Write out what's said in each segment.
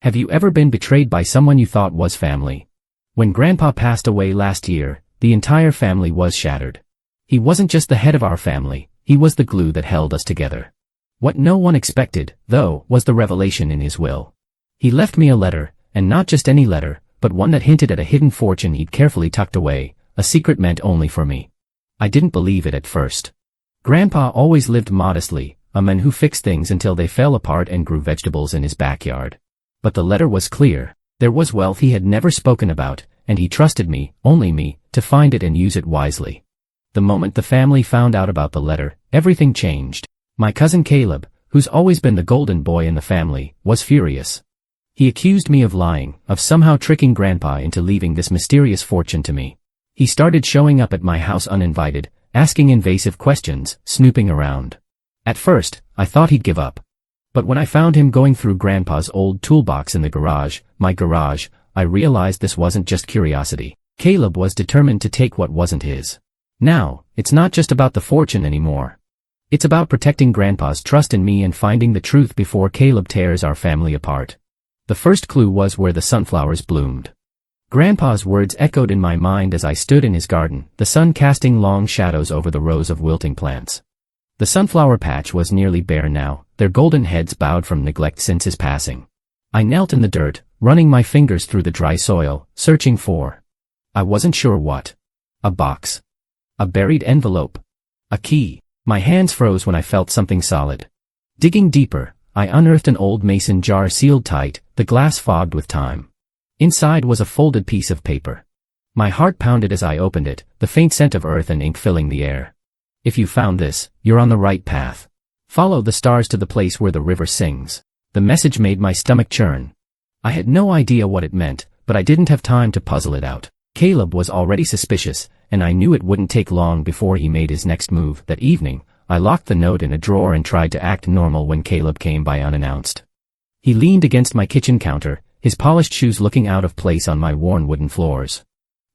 Have you ever been betrayed by someone you thought was family? When Grandpa passed away last year, the entire family was shattered. He wasn't just the head of our family, he was the glue that held us together. What no one expected, though, was the revelation in his will. He left me a letter, and not just any letter, but one that hinted at a hidden fortune he'd carefully tucked away, a secret meant only for me. I didn't believe it at first. Grandpa always lived modestly, a man who fixed things until they fell apart and grew vegetables in his backyard. But the letter was clear. There was wealth he had never spoken about, and he trusted me, only me, to find it and use it wisely. The moment the family found out about the letter, everything changed. My cousin Caleb, who's always been the golden boy in the family, was furious. He accused me of lying, of somehow tricking Grandpa into leaving this mysterious fortune to me. He started showing up at my house uninvited, asking invasive questions, snooping around. At first, I thought he'd give up. But when I found him going through Grandpa's old toolbox in the garage, my garage, I realized this wasn't just curiosity. Caleb was determined to take what wasn't his. Now, it's not just about the fortune anymore. It's about protecting Grandpa's trust in me and finding the truth before Caleb tears our family apart. The first clue was where the sunflowers bloomed. Grandpa's words echoed in my mind as I stood in his garden, the sun casting long shadows over the rows of wilting plants. The sunflower patch was nearly bare now, their golden heads bowed from neglect since his passing. I knelt in the dirt, running my fingers through the dry soil, searching for. I wasn't sure what. A box. A buried envelope. A key. My hands froze when I felt something solid. Digging deeper, I unearthed an old mason jar sealed tight, the glass fogged with time. Inside was a folded piece of paper. My heart pounded as I opened it, the faint scent of earth and ink filling the air. If you found this, you're on the right path. Follow the stars to the place where the river sings. The message made my stomach churn. I had no idea what it meant, but I didn't have time to puzzle it out. Caleb was already suspicious, and I knew it wouldn't take long before he made his next move. That evening, I locked the note in a drawer and tried to act normal when Caleb came by unannounced. He leaned against my kitchen counter, his polished shoes looking out of place on my worn wooden floors.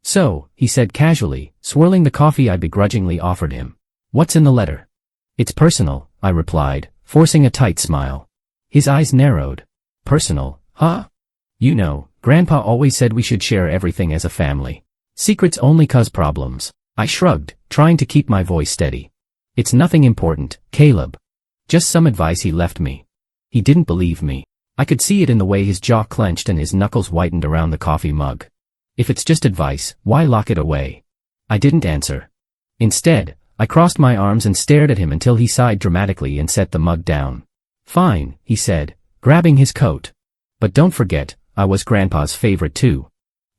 "So," he said casually, swirling the coffee I begrudgingly offered him. "What's in the letter?" "It's personal," I replied, forcing a tight smile. His eyes narrowed. "Personal, huh?" "You know, Grandpa always said we should share everything as a family. Secrets only cause problems." I shrugged, trying to keep my voice steady. "It's nothing important, Caleb. Just some advice he left me." He didn't believe me. I could see it in the way his jaw clenched and his knuckles whitened around the coffee mug. If it's just advice, why lock it away? I didn't answer. Instead, I crossed my arms and stared at him until he sighed dramatically and set the mug down. "Fine," he said, grabbing his coat. "But don't forget, I was Grandpa's favorite too.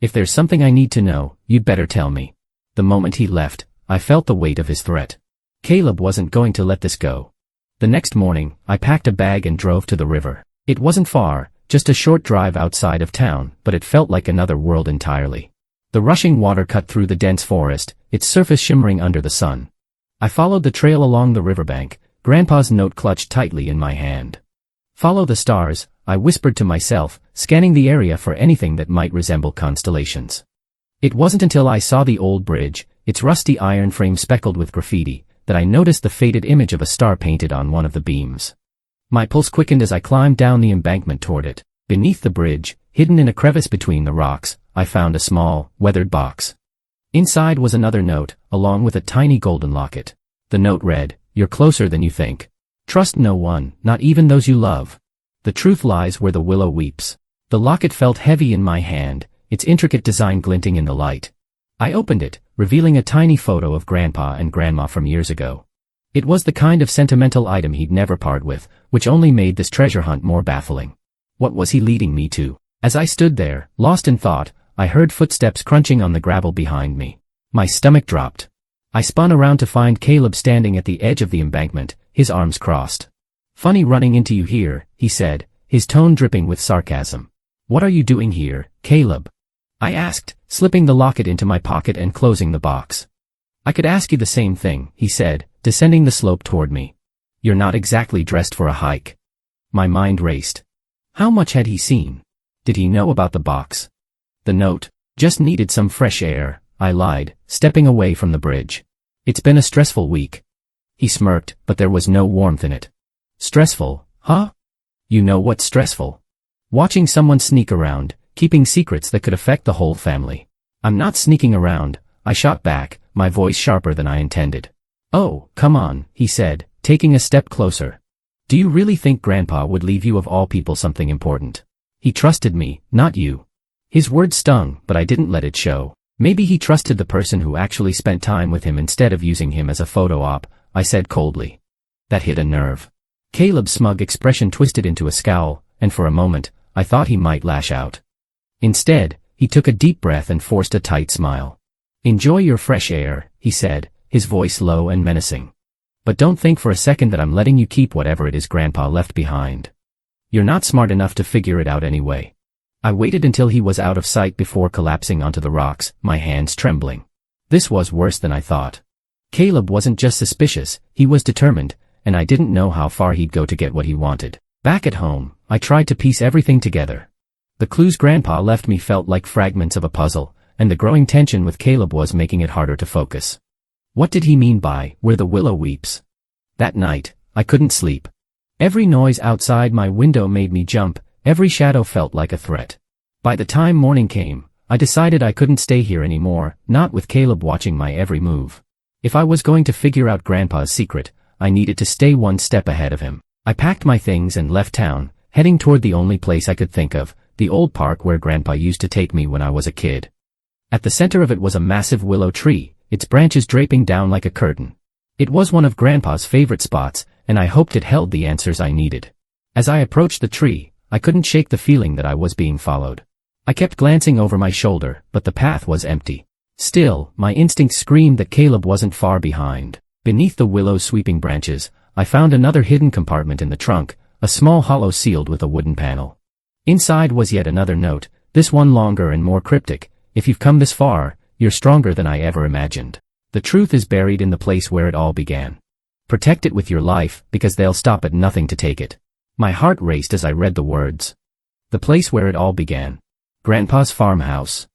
If there's something I need to know, you'd better tell me." The moment he left, I felt the weight of his threat. Caleb wasn't going to let this go. The next morning, I packed a bag and drove to the river. It wasn't far, just a short drive outside of town, but it felt like another world entirely. The rushing water cut through the dense forest, its surface shimmering under the sun. I followed the trail along the riverbank, Grandpa's note clutched tightly in my hand. "Follow the stars," I whispered to myself, scanning the area for anything that might resemble constellations. It wasn't until I saw the old bridge, its rusty iron frame speckled with graffiti, that I noticed the faded image of a star painted on one of the beams. My pulse quickened as I climbed down the embankment toward it. Beneath the bridge, hidden in a crevice between the rocks, I found a small, weathered box. Inside was another note, along with a tiny golden locket. The note read, "You're closer than you think. Trust no one, not even those you love. The truth lies where the willow weeps." The locket felt heavy in my hand, its intricate design glinting in the light. I opened it, revealing a tiny photo of Grandpa and Grandma from years ago. It was the kind of sentimental item he'd never part with, which only made this treasure hunt more baffling. What was he leading me to? As I stood there, lost in thought, I heard footsteps crunching on the gravel behind me. My stomach dropped. I spun around to find Caleb standing at the edge of the embankment, his arms crossed. "Funny running into you here," he said, his tone dripping with sarcasm. "What are you doing here, Caleb?" I asked, slipping the locket into my pocket and closing the box. "I could ask you the same thing," he said, descending the slope toward me. "You're not exactly dressed for a hike." My mind raced. How much had he seen? Did he know about the box? The note? "Just needed some fresh air," I lied, stepping away from the bridge. "It's been a stressful week." He smirked, but there was no warmth in it. "Stressful, huh? You know what's stressful?" Watching someone sneak around, keeping secrets that could affect the whole family. I'm not sneaking around, I shot back, my voice sharper than I intended. Oh, come on, he said, taking a step closer. Do you really think Grandpa would leave you of all people something important? He trusted me, not you. His words stung, but I didn't let it show. Maybe he trusted the person who actually spent time with him instead of using him as a photo op, I said coldly. That hit a nerve. Caleb's smug expression twisted into a scowl, and for a moment, I thought he might lash out. Instead, he took a deep breath and forced a tight smile. Enjoy your fresh air, he said, his voice low and menacing. But don't think for a second that I'm letting you keep whatever it is Grandpa left behind. You're not smart enough to figure it out anyway. I waited until he was out of sight before collapsing onto the rocks, my hands trembling. This was worse than I thought. Caleb wasn't just suspicious, he was determined, and I didn't know how far he'd go to get what he wanted. Back at home, I tried to piece everything together. The clues Grandpa left me felt like fragments of a puzzle, and the growing tension with Caleb was making it harder to focus. What did he mean by, "where the willow weeps"? That night, I couldn't sleep. Every noise outside my window made me jump, every shadow felt like a threat. By the time morning came, I decided I couldn't stay here anymore, not with Caleb watching my every move. If I was going to figure out Grandpa's secret, I needed to stay one step ahead of him. I packed my things and left town, heading toward the only place I could think of, the old park where Grandpa used to take me when I was a kid. At the center of it was a massive willow tree, its branches draping down like a curtain. It was one of Grandpa's favorite spots, and I hoped it held the answers I needed. As I approached the tree, I couldn't shake the feeling that I was being followed. I kept glancing over my shoulder, but the path was empty. Still, my instincts screamed that Caleb wasn't far behind. Beneath the willow's sweeping branches, I found another hidden compartment in the trunk, a small hollow sealed with a wooden panel. Inside was yet another note, this one longer and more cryptic. If you've come this far, you're stronger than I ever imagined. The truth is buried in the place where it all began. Protect it with your life, because they'll stop at nothing to take it. My heart raced as I read the words. The place where it all began. Grandpa's farmhouse.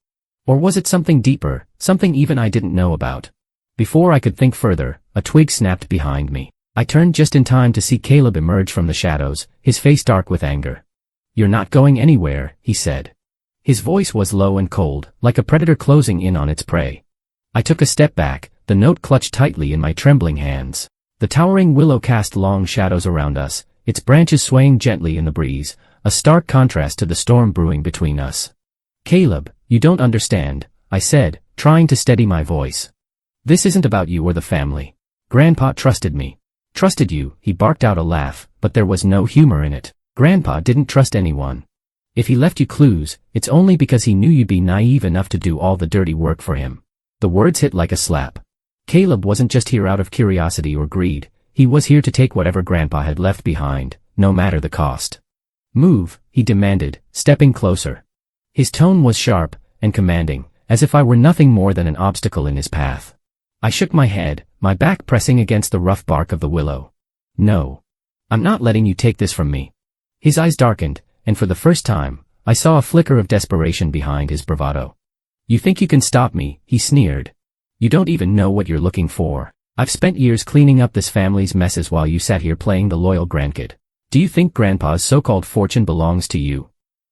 Or was it something deeper, something even I didn't know about? Before I could think further, a twig snapped behind me. I turned just in time to see Caleb emerge from the shadows, his face dark with anger. "You're not going anywhere," he said. His voice was low and cold, like a predator closing in on its prey. I took a step back, the note clutched tightly in my trembling hands. The towering willow cast long shadows around us, its branches swaying gently in the breeze, a stark contrast to the storm brewing between us. "Caleb, you don't understand," I said, trying to steady my voice. "This isn't about you or the family. Grandpa trusted me." "Trusted you," he barked out a laugh, but there was no humor in it. "Grandpa didn't trust anyone. If he left you clues, it's only because he knew you'd be naive enough to do all the dirty work for him." The words hit like a slap. Caleb wasn't just here out of curiosity or greed, he was here to take whatever Grandpa had left behind, no matter the cost. "Move," he demanded, stepping closer. His tone was sharp and commanding, as if I were nothing more than an obstacle in his path. I shook my head, my back pressing against the rough bark of the willow. "No. I'm not letting you take this from me." His eyes darkened, and for the first time, I saw a flicker of desperation behind his bravado. "You think you can stop me," he sneered. "You don't even know what you're looking for. I've spent years cleaning up this family's messes while you sat here playing the loyal grandkid. Do you think Grandpa's so-called fortune belongs to you?"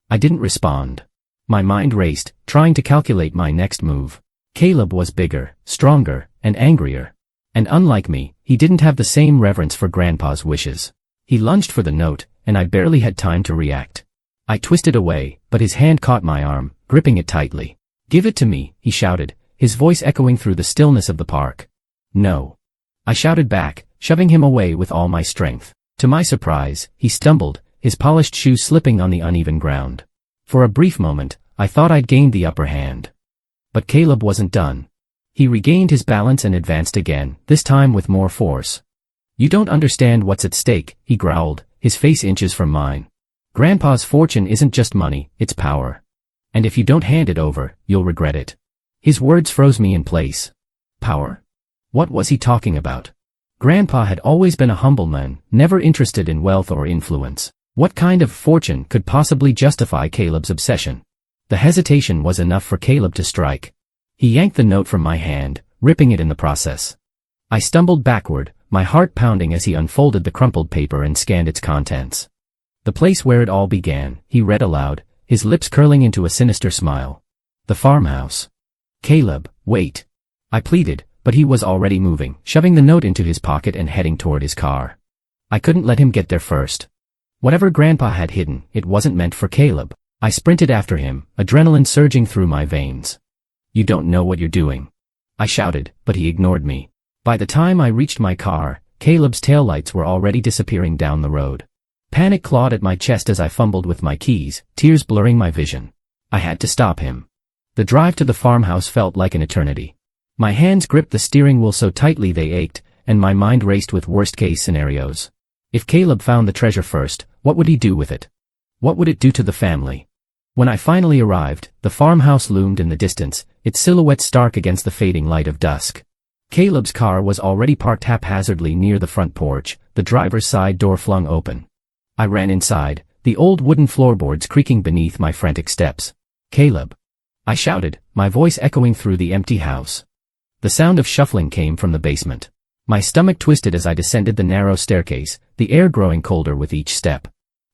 I didn't respond. My mind raced, trying to calculate my next move. Caleb was bigger, stronger, and angrier. And unlike me, he didn't have the same reverence for Grandpa's wishes. He lunged for the note, and I barely had time to react. I twisted away, but his hand caught my arm, gripping it tightly. "Give it to me," he shouted, his voice echoing through the stillness of the park. "No." I shouted back, shoving him away with all my strength. To my surprise, he stumbled, his polished shoes slipping on the uneven ground. For a brief moment, I thought I'd gained the upper hand. But Caleb wasn't done. He regained his balance and advanced again, this time with more force. "You don't understand what's at stake," he growled, his face inches from mine. "Grandpa's fortune isn't just money, it's power. And if you don't hand it over, you'll regret it." His words froze me in place. Power? What was he talking about? Grandpa had always been a humble man, never interested in wealth or influence. What kind of fortune could possibly justify Caleb's obsession? The hesitation was enough for Caleb to strike. He yanked the note from my hand, ripping it in the process. I stumbled backward, my heart pounding as he unfolded the crumpled paper and scanned its contents. The place where it all began, he read aloud, his lips curling into a sinister smile. The farmhouse. Caleb, wait. I pleaded, but he was already moving, shoving the note into his pocket and heading toward his car. I couldn't let him get there first. Whatever Grandpa had hidden, it wasn't meant for Caleb. I sprinted after him, adrenaline surging through my veins. You don't know what you're doing. I shouted, but he ignored me. By the time I reached my car, Caleb's taillights were already disappearing down the road. Panic clawed at my chest as I fumbled with my keys, tears blurring my vision. I had to stop him. The drive to the farmhouse felt like an eternity. My hands gripped the steering wheel so tightly they ached, and my mind raced with worst-case scenarios. If Caleb found the treasure first, what would he do with it? What would it do to the family? When I finally arrived, the farmhouse loomed in the distance, its silhouette stark against the fading light of dusk. Caleb's car was already parked haphazardly near the front porch, the driver's side door flung open. I ran inside, the old wooden floorboards creaking beneath my frantic steps. Caleb! I shouted, my voice echoing through the empty house. The sound of shuffling came from the basement. My stomach twisted as I descended the narrow staircase, the air growing colder with each step.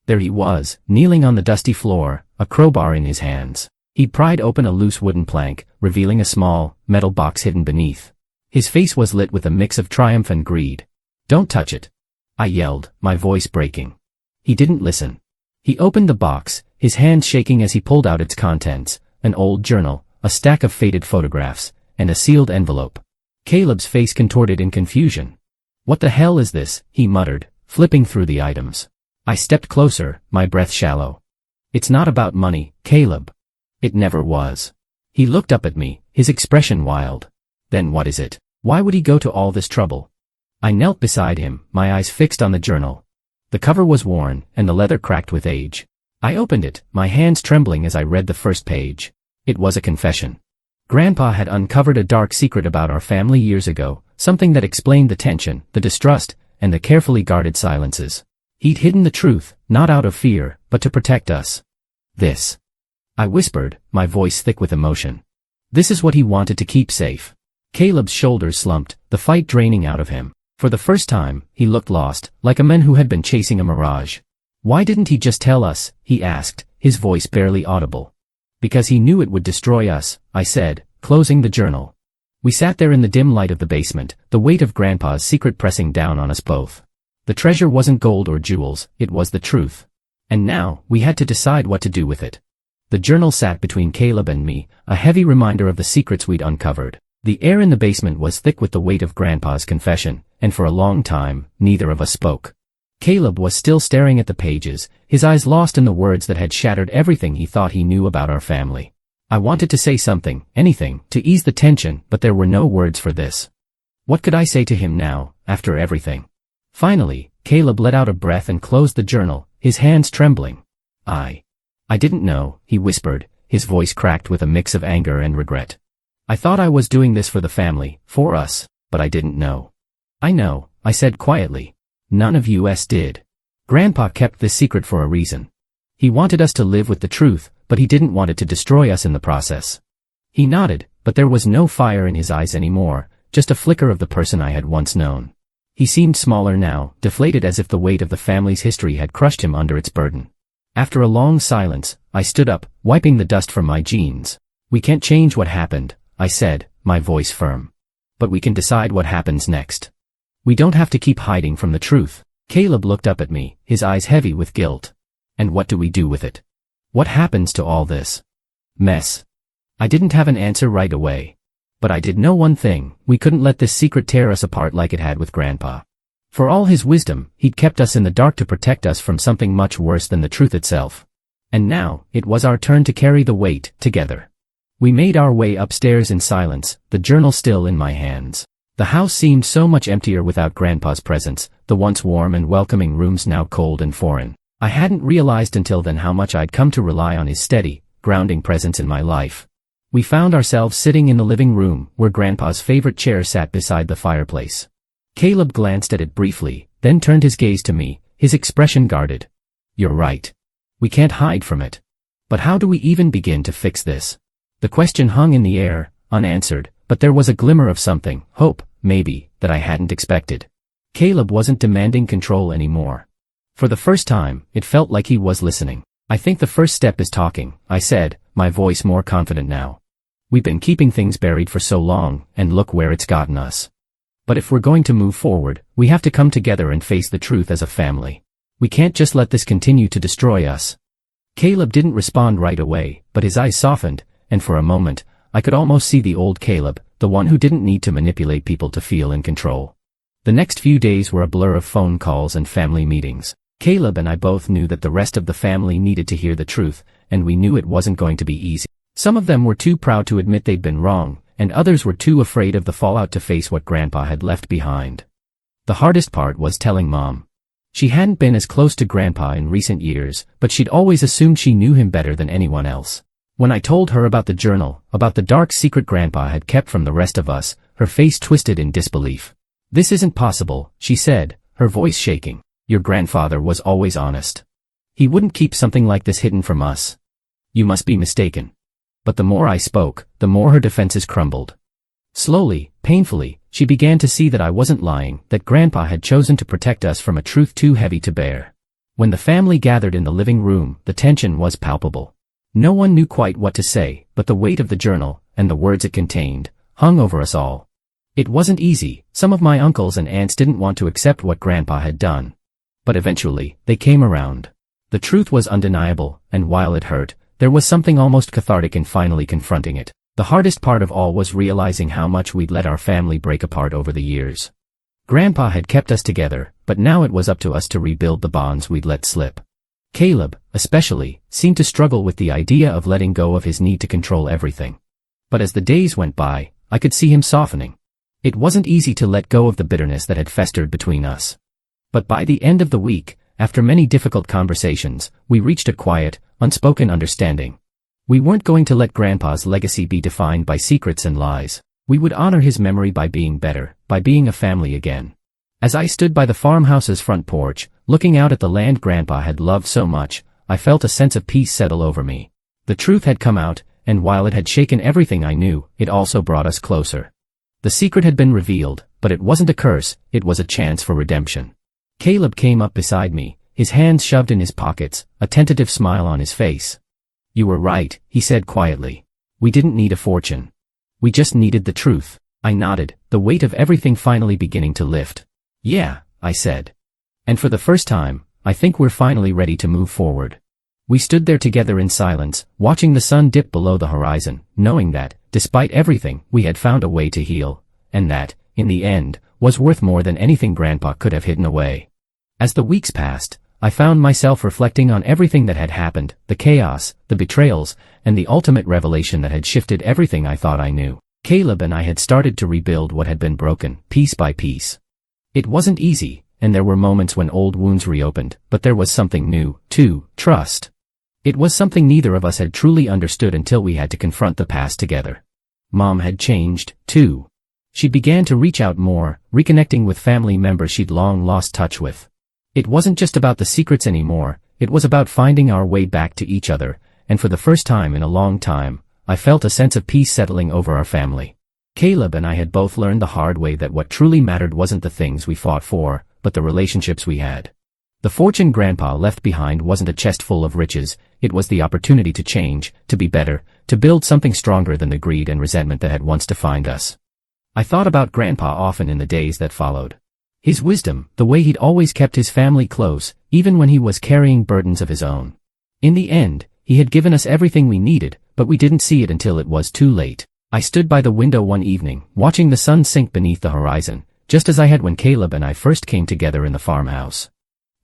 There he was, kneeling on the dusty floor, a crowbar in his hands. He'd pried open a loose wooden plank, revealing a small, metal box hidden beneath. His face was lit with a mix of triumph and greed. Don't touch it! I yelled, my voice breaking. He didn't listen. He opened the box, his hands shaking as he pulled out its contents, an old journal, a stack of faded photographs, and a sealed envelope. Caleb's face contorted in confusion. What the hell is this? He muttered, flipping through the items. I stepped closer, my breath shallow. It's not about money, Caleb. It never was. He looked up at me, his expression wild. Then what is it? Why would he go to all this trouble? I knelt beside him, my eyes fixed on the journal. The cover was worn, and the leather cracked with age. I opened it, my hands trembling as I read the first page. It was a confession. Grandpa had uncovered a dark secret about our family years ago, something that explained the tension, the distrust, and the carefully guarded silences. He'd hidden the truth, not out of fear, but to protect us. This. I whispered, my voice thick with emotion. This is what he wanted to keep safe. Caleb's shoulders slumped, the fight draining out of him. For the first time, he looked lost, like a man who had been chasing a mirage. Why didn't he just tell us? He asked, his voice barely audible. Because he knew it would destroy us, I said, closing the journal. We sat there in the dim light of the basement, the weight of Grandpa's secret pressing down on us both. The treasure wasn't gold or jewels, it was the truth. And now, we had to decide what to do with it. The journal sat between Caleb and me, a heavy reminder of the secrets we'd uncovered. The air in the basement was thick with the weight of Grandpa's confession, and for a long time, neither of us spoke. Caleb was still staring at the pages, his eyes lost in the words that had shattered everything he thought he knew about our family. I wanted to say something, anything, to ease the tension, but there were no words for this. What could I say to him now, after everything? Finally, Caleb let out a breath and closed the journal, his hands trembling. I didn't know, he whispered, his voice cracked with a mix of anger and regret. I thought I was doing this for the family, for us, but I didn't know. I know, I said quietly. None of us did. Grandpa kept this secret for a reason. He wanted us to live with the truth, but he didn't want it to destroy us in the process. He nodded, but there was no fire in his eyes anymore, just a flicker of the person I had once known. He seemed smaller now, deflated as if the weight of the family's history had crushed him under its burden. After a long silence, I stood up, wiping the dust from my jeans. We can't change what happened, I said, my voice firm. But we can decide what happens next. We don't have to keep hiding from the truth. Caleb looked up at me, his eyes heavy with guilt. And what do we do with it? What happens to all this mess? I didn't have an answer right away. But I did know one thing, we couldn't let this secret tear us apart like it had with Grandpa. For all his wisdom, he'd kept us in the dark to protect us from something much worse than the truth itself. And now, it was our turn to carry the weight, together. We made our way upstairs in silence, the journal still in my hands. The house seemed so much emptier without Grandpa's presence, the once warm and welcoming rooms now cold and foreign. I hadn't realized until then how much I'd come to rely on his steady, grounding presence in my life. We found ourselves sitting in the living room, where Grandpa's favorite chair sat beside the fireplace. Caleb glanced at it briefly, then turned his gaze to me, his expression guarded. You're right. We can't hide from it. But how do we even begin to fix this? The question hung in the air, unanswered, but there was a glimmer of something, hope, maybe, that I hadn't expected. Caleb wasn't demanding control anymore. For the first time, it felt like he was listening. "I think the first step is talking," I said, my voice more confident now. "We've been keeping things buried for so long, and look where it's gotten us. But if we're going to move forward, we have to come together and face the truth as a family. We can't just let this continue to destroy us." Caleb didn't respond right away, but his eyes softened, and for a moment, I could almost see the old Caleb, the one who didn't need to manipulate people to feel in control. The next few days were a blur of phone calls and family meetings. Caleb and I both knew that the rest of the family needed to hear the truth, and we knew it wasn't going to be easy. Some of them were too proud to admit they'd been wrong, and others were too afraid of the fallout to face what Grandpa had left behind. The hardest part was telling Mom. She hadn't been as close to Grandpa in recent years, but she'd always assumed she knew him better than anyone else. When I told her about the journal, about the dark secret Grandpa had kept from the rest of us, her face twisted in disbelief. "This isn't possible," she said, her voice shaking. "Your grandfather was always honest. He wouldn't keep something like this hidden from us. You must be mistaken." But the more I spoke, the more her defenses crumbled. Slowly, painfully, she began to see that I wasn't lying, that Grandpa had chosen to protect us from a truth too heavy to bear. When the family gathered in the living room, the tension was palpable. No one knew quite what to say, but the weight of the journal, and the words it contained, hung over us all. It wasn't easy. Some of my uncles and aunts didn't want to accept what Grandpa had done. But eventually, they came around. The truth was undeniable, and while it hurt, there was something almost cathartic in finally confronting it. The hardest part of all was realizing how much we'd let our family break apart over the years. Grandpa had kept us together, but now it was up to us to rebuild the bonds we'd let slip. Caleb, especially, seemed to struggle with the idea of letting go of his need to control everything. But as the days went by, I could see him softening. It wasn't easy to let go of the bitterness that had festered between us. But by the end of the week, after many difficult conversations, we reached a quiet, unspoken understanding. We weren't going to let Grandpa's legacy be defined by secrets and lies. We would honor his memory by being better, by being a family again. As I stood by the farmhouse's front porch, looking out at the land Grandpa had loved so much, I felt a sense of peace settle over me. The truth had come out, and while it had shaken everything I knew, it also brought us closer. The secret had been revealed, but it wasn't a curse, it was a chance for redemption. Caleb came up beside me, his hands shoved in his pockets, a tentative smile on his face. "You were right," he said quietly. "We didn't need a fortune. We just needed the truth." I nodded, the weight of everything finally beginning to lift. "Yeah," I said. "And for the first time, I think we're finally ready to move forward." We stood there together in silence, watching the sun dip below the horizon, knowing that, despite everything, we had found a way to heal, and that, in the end, was worth more than anything Grandpa could have hidden away. As the weeks passed, I found myself reflecting on everything that had happened, the chaos, the betrayals, and the ultimate revelation that had shifted everything I thought I knew. Caleb and I had started to rebuild what had been broken, piece by piece. It wasn't easy, and there were moments when old wounds reopened, but there was something new, too: trust. It was something neither of us had truly understood until we had to confront the past together. Mom had changed, too. She began to reach out more, reconnecting with family members she'd long lost touch with. It wasn't just about the secrets anymore, it was about finding our way back to each other, and for the first time in a long time, I felt a sense of peace settling over our family. Caleb and I had both learned the hard way that what truly mattered wasn't the things we fought for, but the relationships we had. The fortune Grandpa left behind wasn't a chest full of riches, it was the opportunity to change, to be better, to build something stronger than the greed and resentment that had once defined us. I thought about Grandpa often in the days that followed. His wisdom, the way he'd always kept his family close, even when he was carrying burdens of his own. In the end, he had given us everything we needed, but we didn't see it until it was too late. I stood by the window one evening, watching the sun sink beneath the horizon, just as I had when Caleb and I first came together in the farmhouse.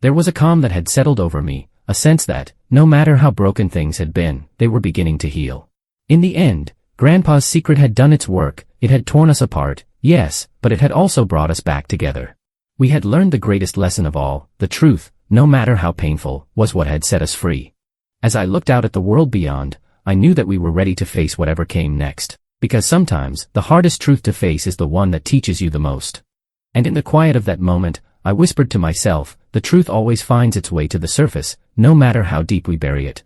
There was a calm that had settled over me, a sense that, no matter how broken things had been, they were beginning to heal. In the end, Grandpa's secret had done its work. It had torn us apart, yes, but it had also brought us back together. We had learned the greatest lesson of all: the truth, no matter how painful, was what had set us free. As I looked out at the world beyond, I knew that we were ready to face whatever came next, because sometimes, the hardest truth to face is the one that teaches you the most. And in the quiet of that moment, I whispered to myself, the truth always finds its way to the surface, no matter how deep we bury it.